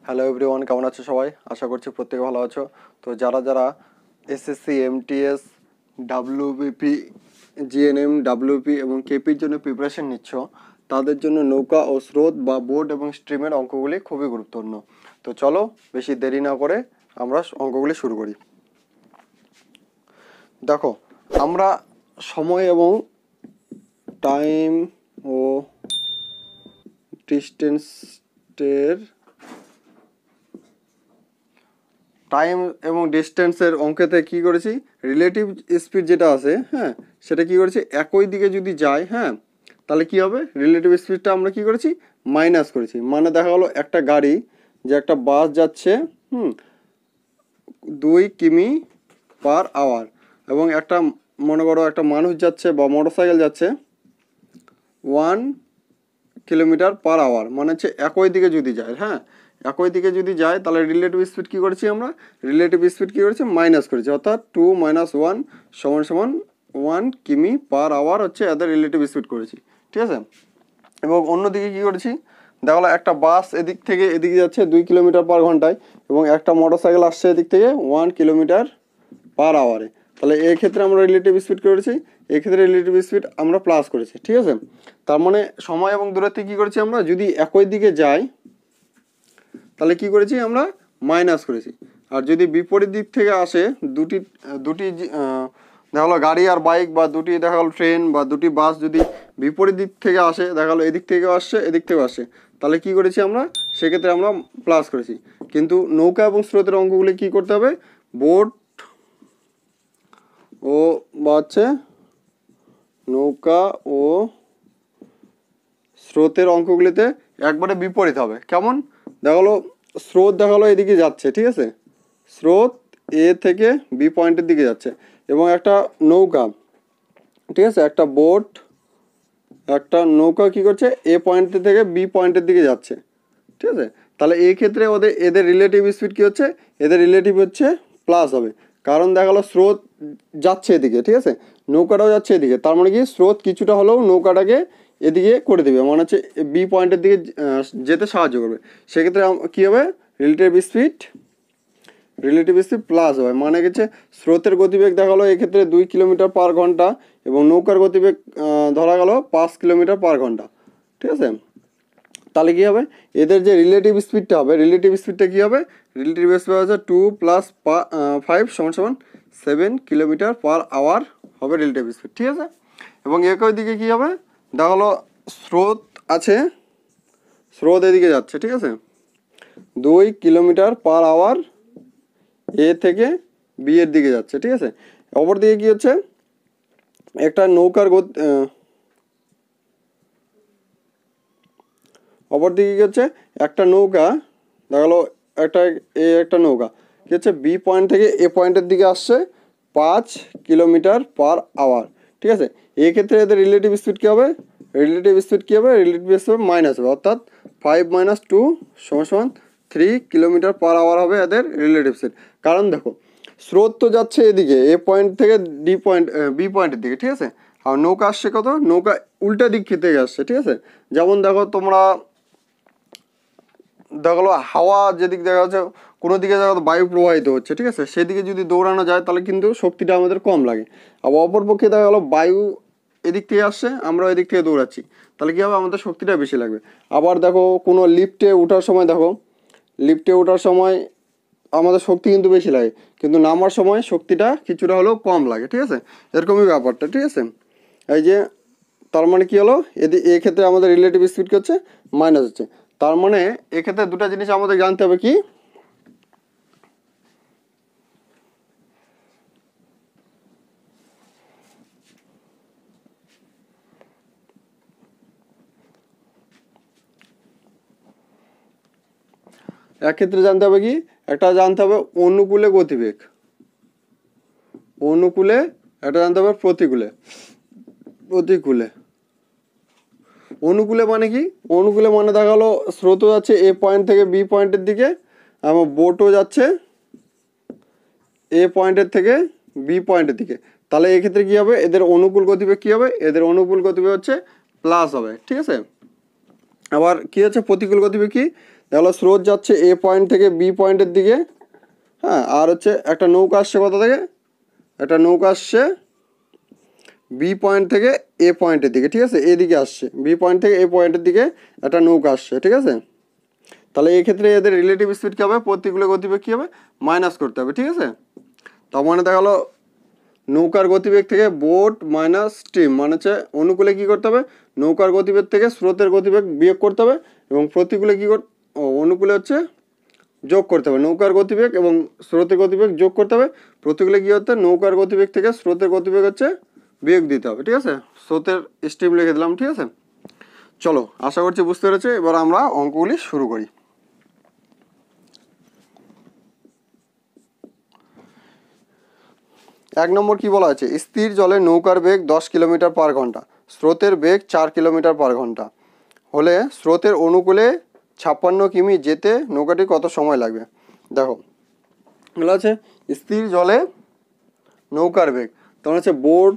Hello everyone, কেমন আছো সবাই? আশা করছি প্রত্যেকে ভালো আছো। তো যারা যারা SSC, MTS, WBP, GNM, WP এবং কেপির জন্য প্রিপারেশন নিচ্ছ, তাদের জন্য নৌকা ও স্রোত বা বোট এবং স্ট্রিমের অঙ্কগুলি খুবই গুরুত্বপূর্ণ। তো চলো বেশি দেরি না করে আমরা অঙ্কগুলি শুরু করি। দেখো, আমরা সময় এবং টাইম ও ডিস্টেন্সের অঙ্কেতে কি করেছি, রিলেটিভ স্পিড যেটা আছে, হ্যাঁ, সেটা কি করেছি, একই দিকে যদি যায়, হ্যাঁ, তাহলে কি হবে, রিলেটিভ স্পিডটা আমরা কি করেছি, মাইনাস করেছি। মানে দেখা গেলো একটা গাড়ি, যে একটা বাস যাচ্ছে 2 কিমি পার আওয়ার, এবং একটা মনে করো একটা মানুষ যাচ্ছে বা মোটরসাইকেল যাচ্ছে 1 কিলোমিটার পার আওয়ার, মানে হচ্ছে একই দিকে যদি যায়, হ্যাঁ, একই দিকে যদি যায়, তাহলে রিলেটিভ স্পিড কী করেছি আমরা, রিলেটিভ স্পিড কী করেছি, মাইনাস করেছি, অর্থাৎ 2 - 1 = 1 কিমি পার আওয়ার হচ্ছে এদের রিলেটিভ স্পিড করেছি, ঠিক আছে। এবং অন্যদিকে কী করেছি, দেখা গেলো একটা বাস এদিক থেকে এদিকে যাচ্ছে 2 কিলোমিটার পার ঘন্টায়, এবং একটা মোটরসাইকেল আসছে এদিক থেকে 1 কিলোমিটার পার আওয়ারে, তাহলে এক্ষেত্রে আমরা রিলেটিভ স্পিড করেছি, এক্ষেত্রে রিলেটিভ স্পিড আমরা প্লাস করেছি, ঠিক আছে। তার মানে সময় এবং দূরত্বে কী করেছি আমরা, যদি একই দিকে যাই তাহলে কি করেছি আমরা, মাইনাস করেছি। আর যদি বিপরীত দিক থেকে আসে, দুটি দেখা গেলো গাড়ি আর বাইক, বা দুটি দেখা গেলো ট্রেন বা দুটি বাস যদি বিপরীত দিক থেকে আসে, দেখা গেলো এদিক থেকেও আসছে এদিক থেকেও আসে, তাহলে কি করেছি আমরা, সেক্ষেত্রে আমরা প্লাস করেছি। কিন্তু নৌকা এবং স্রোতের অঙ্কগুলি কী করতে হবে, বোট ও বা হচ্ছে নৌকা ও স্রোতের অঙ্কগুলিতে একবারে বিপরীত হবে। কেমন, দেখা গেলো স্রোত দেখা গেলো এদিকে যাচ্ছে, ঠিক আছে, স্রোত এ থেকে বি পয়েন্টের দিকে যাচ্ছে, এবং একটা নৌকা, ঠিক আছে, একটা বোট, একটা নৌকা কী করছে, এ পয়েন্ট থেকে বি পয়েন্টের দিকে যাচ্ছে, ঠিক আছে। তাহলে এই ক্ষেত্রে এদের রিলেটিভ স্পিড কী হচ্ছে, এদের রিলেটিভ হচ্ছে প্লাস হবে, কারণ দেখা গেলো স্রোত যাচ্ছে এদিকে, ঠিক আছে, নৌকাটাও যাচ্ছে এদিকে, তার মানে কি স্রোত কিছুটা হলেও নৌকাটাকে এদিকে করে দেবে, মানে হচ্ছে বি পয়েন্টের দিকে যেতে সাহায্য করবে। সেক্ষেত্রে কী হবে, রিলেটিভ স্পিড প্লাস হবে, মানে হচ্ছে স্রোতের গতিবেগ দেখা গেলো এক্ষেত্রে 2 কিলোমিটার পার ঘন্টা, এবং নৌকার গতিবেগ ধরা গেল 5 কিলোমিটার পার ঘন্টা, ঠিক আছে। তাহলে কী হবে, এদের যে রিলেটিভ স্পিডটা হবে, রিলেটিভ স্পিডটা কী হবে, রিলেটিভ স্পিড হচ্ছে 2 + 5 = 7 কিলোমিটার পার আওয়ার হবে রিলেটিভ স্পিড, ঠিক আছে। এবং একই দিকে কী হবে, দেখা গেলো স্রোত আছে, স্রোত এদিকে যাচ্ছে, ঠিক আছে, 2 কিলোমিটার পার আওয়ার এ থেকে বি এর দিকে যাচ্ছে, ঠিক আছে। অপর দিকে কী হচ্ছে, একটা নৌকার অপরদিকে কী হচ্ছে, একটা নৌকা দেখা গেলো একটা নৌকা কী হচ্ছে, বি পয়েন্ট থেকে এ পয়েন্টের দিকে আসছে 5 কিলোমিটার পার আওয়ার, ঠিক আছে। এই ক্ষেত্রে এদের রিলেটিভ স্পিড কী হবে, রিলেটিভ স্পিড মাইনাস হবে, অর্থাৎ 5 - 2 = 3 কিলোমিটার পার আওয়ার হবে এদের রিলেটিভ স্পিড। কারণ দেখো, স্রোত তো যাচ্ছে এদিকে এ পয়েন্ট থেকে বি পয়েন্টের দিকে, ঠিক আছে, আর নৌকা আসছে কত, নৌকা উল্টা দিক থেকে আসছে, ঠিক আছে। যেমন দেখো তোমরা দেখা গেলো হাওয়া যেদিক দেখা যাচ্ছে, কোনো দিকে দেখা বায়ু প্রবাহিত হচ্ছে, ঠিক আছে, সেদিকে যদি দৌড়ানো যায় তাহলে কিন্তু শক্তিটা আমাদের কম লাগে। আবার অপরপক্ষে দেখা গেলো বায়ু এদিক থেকে আসছে, আমরা এদিক থেকে দৌড়াচ্ছি, তাহলে কী হবে, আমাদের শক্তিটা বেশি লাগবে। আবার দেখো কোনো লিফটে ওঠার সময়, দেখো লিফটে ওঠার সময় আমাদের শক্তি কিন্তু বেশি লাগে, কিন্তু নামার সময় শক্তিটা কিছুটা হলেও কম লাগে, ঠিক আছে, এরকমই ব্যাপারটা, ঠিক আছে। এই যে তার মানে কী হলো, এক্ষেত্রে আমাদের রিলেটিভ স্পিড হচ্ছে মাইনাস হচ্ছে। তার মানে এক্ষেত্রে দুটো জিনিস আমাদের জানতে হবে, কি, এক্ষেত্রে জানতে হবে কি, একটা জানতে হবে অনুকূলে গতিবেগ, অনুকূলে, একটা জানতে হবে প্রতিকূলে। অনুকূলে মানে কি, অনুকূলে মানে দেখা গেলো স্রোতও যাচ্ছে এ পয়েন্ট থেকে বি পয়েন্টের দিকে, এবং বোটও যাচ্ছে এ পয়েন্টের থেকে বি পয়েন্টের দিকে, তাহলে এক্ষেত্রে কী হবে, এদের অনুকূল গতিবেগ কী হবে, এদের অনুকূল গতিবেগ হচ্ছে প্লাস হবে, ঠিক আছে। আবার কী হচ্ছে প্রতিকূল গতিবেগ, কি, তাহলে স্রোত যাচ্ছে এ পয়েন্ট থেকে বি পয়েন্টের দিকে, হ্যাঁ, আর হচ্ছে একটা নৌকা আসছে কোথা থেকে, একটা নৌকা আসছে বি পয়েন্ট থেকে এ পয়েন্টের দিকে, ঠিক আছে, এদিকে আসছে বি পয়েন্ট থেকে এ পয়েন্টের দিকে একটা নৌকা আসছে, ঠিক আছে। তাহলে এক্ষেত্রে এদের রিলেটিভ স্পিড কী হবে, প্রতিকূলে গতিবেগ কী হবে, মাইনাস করতে হবে, ঠিক আছে। তার মানে দেখা গেলো নৌকার গতিবেগ থেকে বোট মাইনাস স্টিম, মানে হচ্ছে অনুকূলে কী করতে হবে, নৌকার গতিবেগ থেকে স্রোতের গতিবেগ বিয়োগ করতে হবে, এবং প্রতিকূলে কী অনুকূলে হচ্ছে যোগ করতে হবে, নৌকার গতিবেগ এবং স্রোতের গতিবেগ যোগ করতে হবে, প্রতিকূলে কী হচ্ছে নৌকার গতিবেগ থেকে স্রোতের গতিবেগ হচ্ছে বিয়োগ দিতে হবে, ঠিক আছে। স্রোতের স্টিম লিখে দিলাম, ঠিক আছে। চলো, আশা করছি বুঝতে পেরেছে। এবার আমরা অঙ্কগুলি শুরু করি। এক নম্বর কি বলা আছে, স্থির জলে নৌকার বেগ 10 কিলোমিটার পার ঘন্টা, স্রোতের বেগ 4 কিলোমিটার পার ঘন্টা হলে স্রোতের অনুকূলে 56 কিমি যেতে নৌকাটি কত সময় লাগবে। দেখো বলা আছে স্থির জলে নৌকার বেগ, তখন হচ্ছে বোট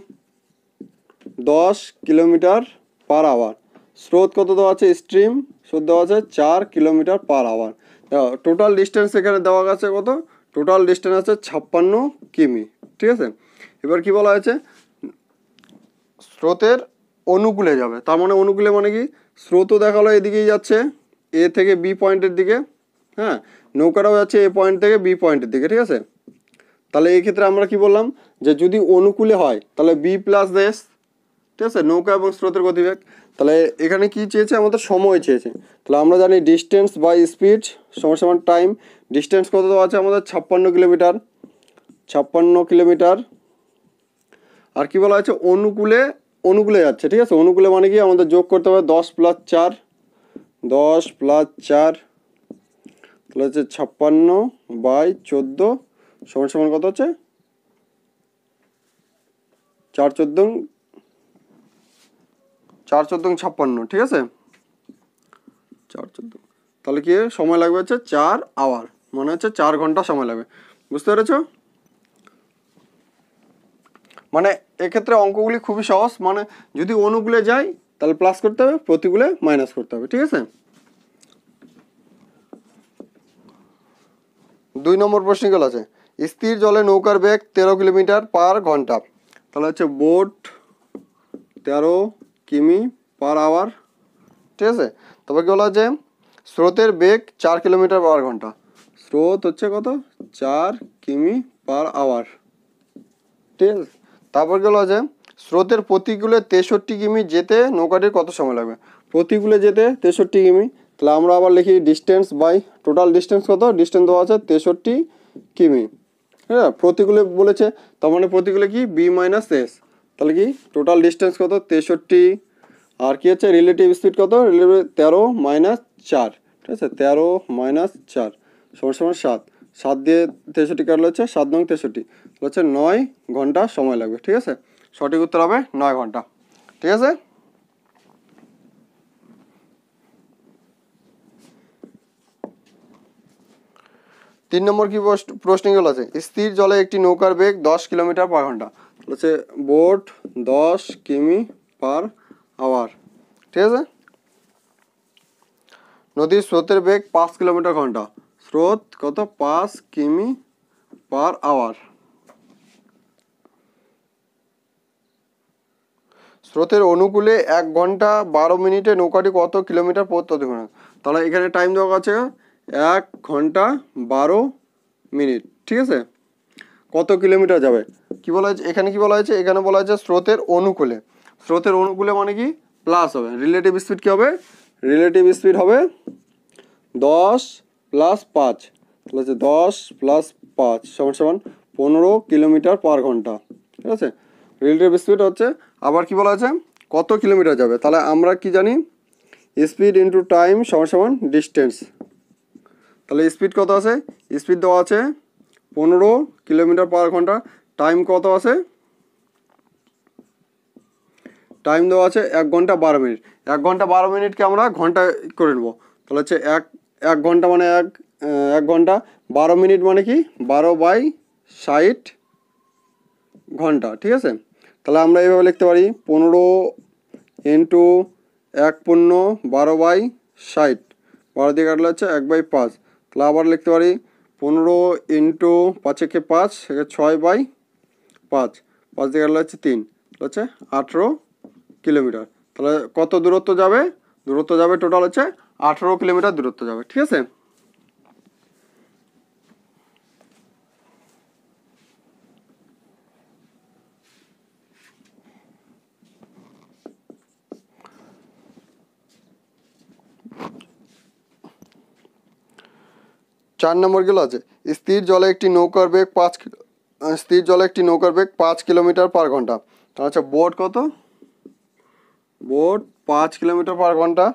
10 কিলোমিটার পার আওয়ার, স্রোত কত দেওয়া আছে, স্ট্রিম স্রোত দেওয়া আছে 4 কিলোমিটার পার আওয়ার। দেখো টোটাল ডিস্টেন্স এখানে দেওয়া আছে কত, টোটাল ডিস্টেন্স আছে 56 কিমি, ঠিক আছে। এবার কি বলা হয়েছে, স্রোতের অনুকূলে যাবে, তার মানে অনুকূলে মানে কি, স্রোতও দেখালো এদিকেই যাচ্ছে এ থেকে বি পয়েন্টের দিকে, হ্যাঁ, নৌকাটাও যাচ্ছে এ পয়েন্ট থেকে বি পয়েন্টের দিকে, ঠিক আছে। তাহলে এই ক্ষেত্রে আমরা কি বললাম, যে যদি অনুকূলে হয় তাহলে বি প্লাস এস, ঠিক আছে, নৌকা এবং স্রোতের গতিবেগ। তাহলে এখানে কি চেয়েছে, আমাদের সময় চেয়েছে। তাহলে আমরা জানি ডিস্টেন্স বাই স্পিড সমান সমান টাইম। ডিস্টেন্স কত দেওয়া আছে আমাদের, 56 কিলোমিটার, 56 কিলোমিটার। আর কি বলা হয়েছে, অনুকূলে যাচ্ছে, ঠিক আছে। অনুকূলে মানে কি, আমাদের যোগ করতে হবে 10 প্লাস 4, 10 প্লাস 4 তাহলে হচ্ছে 56/14 সমান সমান কত হচ্ছে, 4×14 56, ঠিক আছে, 4×14 তাহলে কি সময় লাগবে হচ্ছে 4 আওয়ার, মানে হচ্ছে 4 ঘন্টা সময় লাগবে। বুঝতে পেরেছ? মানে এক্ষেত্রে অঙ্কগুলি খুবই সহজ, মানে যদি অনুকূলে যাই তাহলে প্লাস করতে হবে, প্রতিকূলে মাইনাস করতে হবে, ঠিক আছে। 2 নম্বর প্রশ্নগুলো আছে, স্থির জলে নৌকার বেগ 13 কিলোমিটার পার ঘন্টা, তাহলে হচ্ছে বোট 13 কিমি পার আওয়ার, ঠিক আছে। তারপর কি বলা আছে, স্রোতের বেগ 4 কিলোমিটার পার ঘন্টা, স্রোত হচ্ছে কত, 4 কিমি পার আওয়ার, ঠিক আছে। তারপর কি বলা আছে, স্রোতের প্রতিকূলে 63 কিমি যেতে নৌকাটির কত সময় লাগবে। প্রতিকূলে যেতে 63 কিমি, তাহলে আমরা আবার লিখি ডিস্টেন্স বাই টোটাল ডিস্টেন্স কত, ডিস্টেন্স দেওয়া আছে 63 কিমি, হ্যাঁ, প্রতিকূলে বলেছে, তার মানে প্রতিকূলে কি বি মাইনাস এস, তাহলে কি টোটাল ডিস্টেন্স কত 63, আর কি হচ্ছে রিলেটিভ স্পিড কত, রিলেটিভ 13 মাইনাস 4, ঠিক আছে, 13 মাইনাস 4 সমান সমান 7, 7 দিয়ে 63 কাটলে হচ্ছে 7 নং 63, হচ্ছে 9 ঘন্টা সময় লাগবে, ঠিক আছে। সঠিক উত্তর হবে 9 ঘন্টা, ঠিক আছে। তিন নম্বর কি প্রশ্নগুলো আছে, স্থির জলে একটি নৌকার বেগ 10 কিলোমিটার পার ঘন্টা, হচ্ছে বোট 10 কিমি পার আওয়ার, ঠিক আছে। নদীর স্রোতের বেগ 5 কিলোমিটার ঘন্টা, স্রোত কত 5 কিমি পার আওয়ার। স্রোতের অনুকূলে 1 ঘন্টা 12 মিনিটে নৌকাটি কত কিলোমিটার প্রতি ঘন্টা, তাহলে এখানে টাইম দেওয়া আছে 1 ঘন্টা 12 মিনিট, ঠিক আছে। কত কিলোমিটার যাবে, কি বলা হয়েছে এখানে, কি বলা হয়েছে এখানে বলা হয়েছে স্রোতের অনুকূলে, স্রোতের অনুকূলে মানে কি প্লাস হবে, রিলেটিভ স্পিড কী হবে, রিলেটিভ স্পিড হবে 10 প্লাস 5, তাহলে হচ্ছে 10 প্লাস 5 সমান সমান 15 কিলোমিটার পার ঘন্টা, ঠিক আছে। রিলেটিভ স্পিড হচ্ছে, আবার কি বলা আছে কত কিলোমিটার যাবে, তাহলে আমরা কি জানি স্পিড ইন্টু টাইম সমান সমান ডিস্টেন্স, তাহলে স্পিড কত আছে, স্পিড দেওয়া আছে 15 কিলোমিটার পার ঘন্টা, টাইম কত আছে, টাইম দেওয়া আছে 1 ঘন্টা 12 মিনিট, 1 ঘন্টা 12 মিনিটকে আমরা ঘন্টা করে নেবো, তাহলে হচ্ছে এক ঘন্টা মানে 1 ঘন্টা 12 মিনিট মানে কি 12/60 ঘন্টা, ঠিক আছে। তাহলে আমরা এইভাবে লিখতে পারি 15 ইন্টু 1 পূর্ণ 12/60 12 দিয়ে কাটলে হচ্ছে 1/5। তাহলে আবার লিখতে পারি 15 ইন্টু 5 একে 5 6/5, 5 দিয়ে কাটলে হচ্ছে 3, হচ্ছে 18 কিলোমিটার। তাহলে কত দূরত্ব যাবে? দূরত্ব যাবে টোটাল হচ্ছে 18 কিলোমিটার দূরত্ব যাবে। ঠিক আছে, 4 নম্বর গুলো আছে স্থির জলে একটি নৌকার বেগ 5 কিলোমিটার পার ঘন্টা। তাহলে হচ্ছে বোট কত? বোট 5 কিলোমিটার পার ঘন্টা।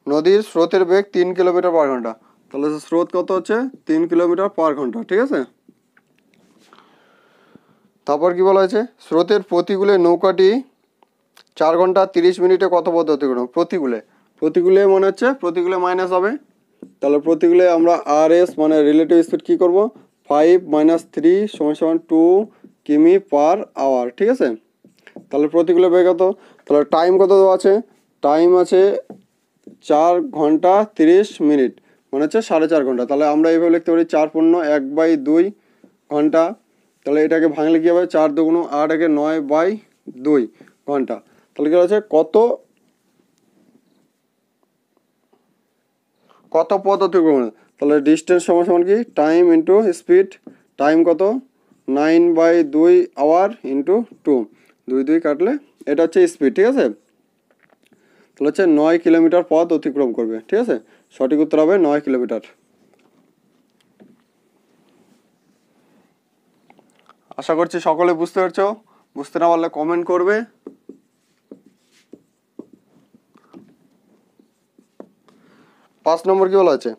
নদীর স্রোতের বেগ 3 কিলোমিটার পার ঘন্টা। তাহলে স্রোত কত হচ্ছে? 3 কিলোমিটার পার ঘন্টা। ঠিক আছে, তারপর কি বলা হয়েছে? স্রোতের প্রতিকূলে নৌকাটি 4 ঘন্টা 30 মিনিটে কত পথ অতিক্রম? প্রতিকূলে মনে হচ্ছে প্রতিকূলে মাইনাস হবে। তাহলে প্রতিকূলে আমরা আর এস মানে রিলেটিভ স্পিড কী করবো? 5 - 3 = 2 কিমি পার আওয়ার। ঠিক আছে, তাহলে প্রতিকূলে বেগ কত? তাহলে টাইম কত দেওয়া আছে? টাইম আছে 4 ঘন্টা 30 মিনিট, মানে হচ্ছে 4.5 ঘন্টা। তাহলে আমরা এইভাবে লিখতে পারি 4 পূর্ণ 1/2 ঘন্টা। তাহলে এটাকে ভাঙলে কী হবে? 4 দুগুণ 8 একে 9/2 ঘন্টা। তাহলে কী হচ্ছে? কত পথ অতিক্রম? তাহলে ডিস্টেন্স সমান কি? Time into speed. টাইম কত? 9/2 আওয়ার ইন্টু 2, 2 কাটলে এটা হচ্ছে স্পিড। ঠিক আছে, তাহলে হচ্ছে 9 কিলোমিটার পথ অতিক্রম করবে। ঠিক আছে, সঠিক উত্তর হবে 9 কিলোমিটার। আশা করছি সকলে বুঝতে পারছো। বুঝতে না পারলে কমেন্ট করবে। 5 নম্বর কি বলা আছে?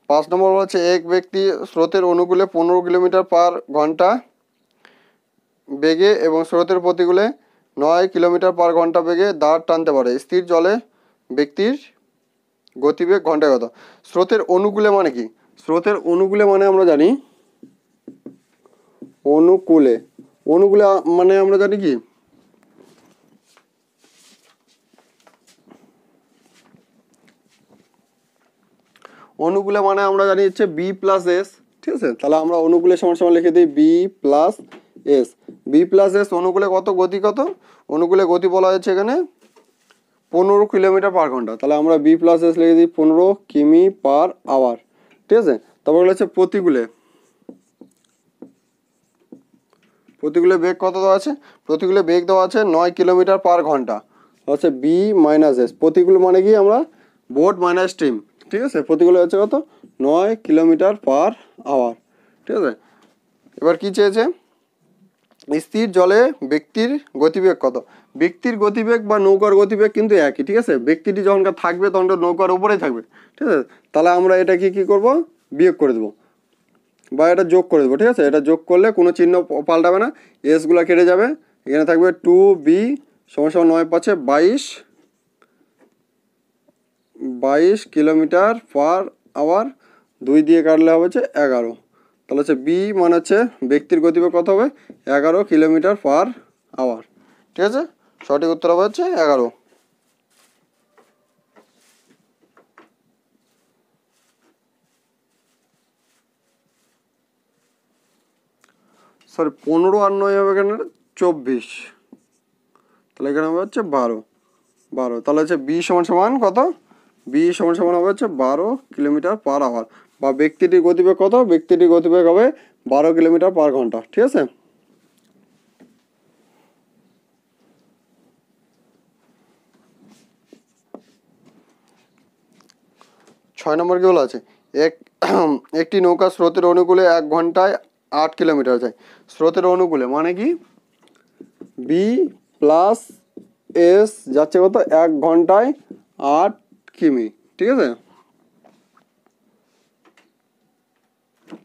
5 নম্বর বলা আছে এক ব্যক্তি স্রোতের অনুকূলে 15 কিলোমিটার পার ঘন্টা বেগে এবং স্রোতের প্রতিকূলে 9 কিলোমিটার পার ঘন্টা বেগে দাঁড় টানতে পারে। স্থির জলে ব্যক্তির গতিবেগ ঘন্টায় কত? স্রোতের অনুকূলে মানে কি? স্রোতের অনুকূলে মানে আমরা জানি অনুকূলে মানে আমরা জানি কি? অনুকূলে মানে আমরা জানি হচ্ছে বি প্লাস এস। ঠিক আছে, তাহলে আমরা অনুকূলে সমান লিখে দিই B plus S. B plus S অনুকূলে কত? গতি কত? অনুকূলে গতি বলা হয়েছে এখানে 15 কিলোমিটার পার ঘন্টা। তাহলে আমরা বি প্লাস এস লিখে দিই 15 কিমি পার আওয়ার। ঠিক আছে, তারপর হচ্ছে প্রতিকূলে বেগ কত দেওয়া আছে? প্রতিকূলে বেগ দেওয়া আছে 9 কিলোমিটার পার ঘন্টা। হচ্ছে বি মাইনাস এস। প্রতিকূল মানে কি? আমরা বোট মাইনাস স্টিম। ঠিক আছে, প্রতিকূলে হচ্ছে কত? 9 কিলোমিটার পার আওয়ার। ঠিক আছে, এবার কি চেয়েছে? স্থির জলে ব্যক্তির গতিবেগ কত? ব্যক্তির গতিবেগ বা নৌকার গতিবেগ কিন্তু একই। ঠিক আছে, ব্যক্তিটি যখন থাকবে তখন নৌকার উপরেই থাকবে। ঠিক আছে, তাহলে আমরা এটাকে কি করব? বিয়োগ করে দেবো বা এটা যোগ করে দেবো। ঠিক আছে, এটা যোগ করলে কোনো চিহ্ন পাল্টাবে না, এসগুলো কেটে যাবে। এখানে থাকবে 2b = 9×5 22 কিলোমিটার পার আওয়ার। 2 দিয়ে কাটলে হবে হচ্ছে 11। তাহলে হচ্ছে বি মানে হচ্ছে ব্যক্তির গতিবেগ কত হবে? 11 কিলোমিটার পার আওয়ার। ঠিক আছে, সঠিক উত্তর হবে হচ্ছে 11। সরি 15 আর 9 হবে এখানে 24। তাহলে এখানে হবে হচ্ছে 12। তাহলে হচ্ছে বি সমান কত? বি সমান হবে হচ্ছে 12 কিলোমিটার পার আওয়ার। বা ব্যক্তিটির গতিবেগ কত? ব্যক্তিটির গতিবেগ হবে 12 কিলোমিটার পার ঘন্টা। ঠিক আছে, 6 নম্বর কি বলা আছে? একটি নৌকা স্রোতের অনুকূলে 1 ঘন্টায় 8 কিলোমিটার যায়। স্রোতের অনুকূলে মানে কি? বি প্লাস এস যাচ্ছে কত? 1 ঘন্টায় 8 কিমি। ঠিক আছে,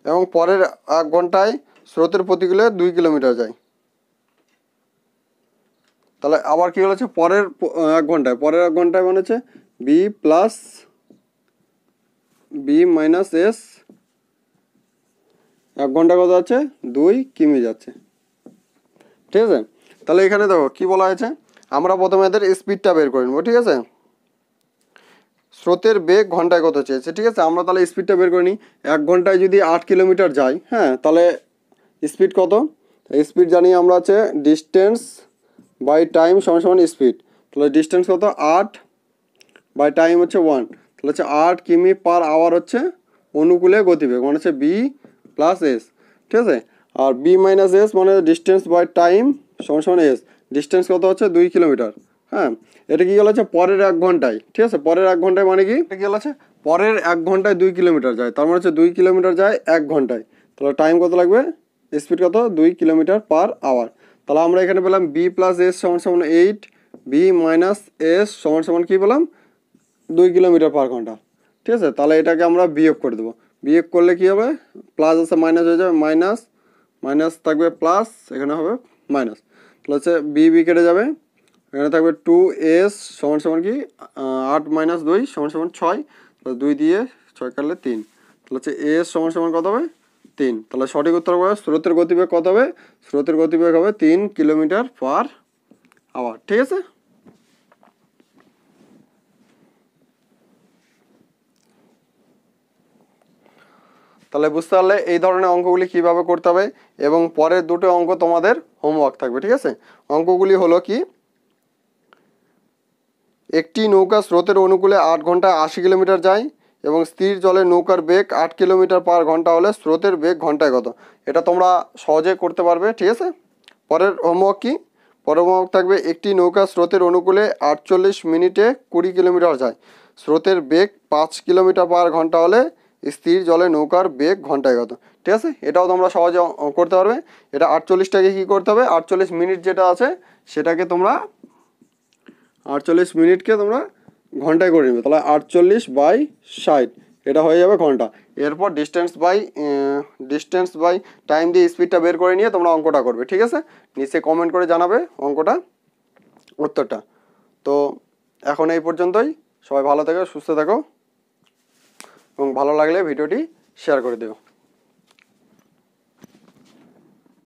এবং পরের 1 ঘন্টায় স্রোতের প্রতিকূলে 2 কিলোমিটার যায়। তাহলে আবার কী বলেছে? পরের 1 ঘন্টায় মানে হচ্ছে B plus B minus S. 1 ঘন্টা কত যাচ্ছে? 2 কিমি যাচ্ছে। ঠিক আছে, তাহলে এখানে দেখো কি বলা হয়েছে? আমরা প্রথমে এদের স্পিডটা বের করে নেবো। ঠিক আছে, স্রোতের বেগ ঘন্টায় কত চেয়েছে, ঠিক আছে। আমরা তাহলে স্পিডটা বের করে নিই। 1 ঘন্টায় যদি 8 কিলোমিটার যাই, হ্যাঁ, তাহলে স্পিড কত? স্পিড জানি আমরা আছে ডিস্টেন্স বাই টাইম সমান সমান স্পিড। তাহলে ডিস্টেন্স কত? 8 বাই টাইম হচ্ছে 1, তাহলে হচ্ছে 8 কিমি পার আওয়ার হচ্ছে অনুকূলে গতিবেগ, মানে হচ্ছে বি প্লাস এস, ঠিক আছে। আর বি মাইনাস এস মানে ডিস্টেন্স বাই টাইম সমান সমান এস। ডিস্টেন্স কত হচ্ছে 2 কিলোমিটার, হ্যাঁ। এটা কি বলা আছে? পরের 1 ঘন্টায়, ঠিক আছে। পরের 1 ঘন্টায় মানে কি? এটা কি বলা আছে? পরের 1 ঘন্টায় 2 কিলোমিটার যায়, তার মানে হচ্ছে 2 কিলোমিটার যায় 1 ঘন্টায়। তাহলে টাইম কত লাগবে? স্পিড কত? 2 কিলোমিটার পার আওয়ার। তাহলে আমরা এখানে পেলাম বি প্লাস এস সমান সমান 8, বি মাইনাস এস সমান সমান কী পেলাম? 2 কিলোমিটার পার ঘন্টা, ঠিক আছে। তাহলে এটাকে আমরা বিয়োগ করে দেবো। বিয়োগ করলে কী হবে? প্লাস আছে মাইনাস হয়ে যাবে, মাইনাস মাইনাস থাকবে প্লাস, এখানে হবে মাইনাস। তাহলে হচ্ছে বি বি কেটে যাবে, এখানে থাকবে 2s সমান সমান কি 8 মাইনাস 2 সমান সমান 6, তাহলে 2 দিয়ে 6 কাটলে 3, তাহলে হচ্ছে এস সমান সমান কত হবে? 3। তাহলে সঠিক উত্তর হবে স্রোতের গতিবেগ কত হবে? স্রোতের গতিবেগ হবে 3 কিলোমিটার পার আওয়ার, ঠিক আছে। তাহলে বুঝতে পারলে এই ধরনের অঙ্কগুলি কীভাবে করতে হবে, এবং পরের দুটো অঙ্ক তোমাদের হোমওয়ার্ক থাকবে, ঠিক আছে। অঙ্কগুলি হলো কি, একটি নৌকা স্রোতের অনুকূলে 8 ঘন্টায় 80 কিলোমিটার যায় এবং স্থির জলে নৌকার বেগ 8 কিলোমিটার পার ঘন্টা হলে স্রোতের বেগ ঘন্টায় কত? এটা তোমরা সহজে করতে পারবে, ঠিক আছে। পরের হোমওয়ার্ক কি? পরের হোমওয়ার্ক থাকবে একটি নৌকা স্রোতের অনুকূলে 48 মিনিটে 20 কিলোমিটার যায়, স্রোতের বেগ 5 কিলোমিটার পার ঘন্টা হলে স্থির জলে নৌকার বেগ ঘন্টায় কত? ঠিক আছে, এটাও তোমরা সহজে করতে পারবে। এটা 48টাকে কী করতে হবে? 48 মিনিট যেটা আছে সেটাকে তোমরা 48 মিনিটকে তোমরা ঘন্টায় করে নেবে, তাহলে 48/60 এটা হয়ে যাবে ঘন্টা। এরপর ডিস্টেন্স বাই টাইম দিয়ে স্পিডটা বের করে নিয়ে তোমরা অঙ্কটা করবে, ঠিক আছে। নিচে কমেন্ট করে জানাবে অঙ্কটা উত্তরটা। তো এখন এই পর্যন্তই, সবাই ভালো থেকো, সুস্থ থাকো, এবং ভালো লাগলে ভিডিওটি শেয়ার করে দিও।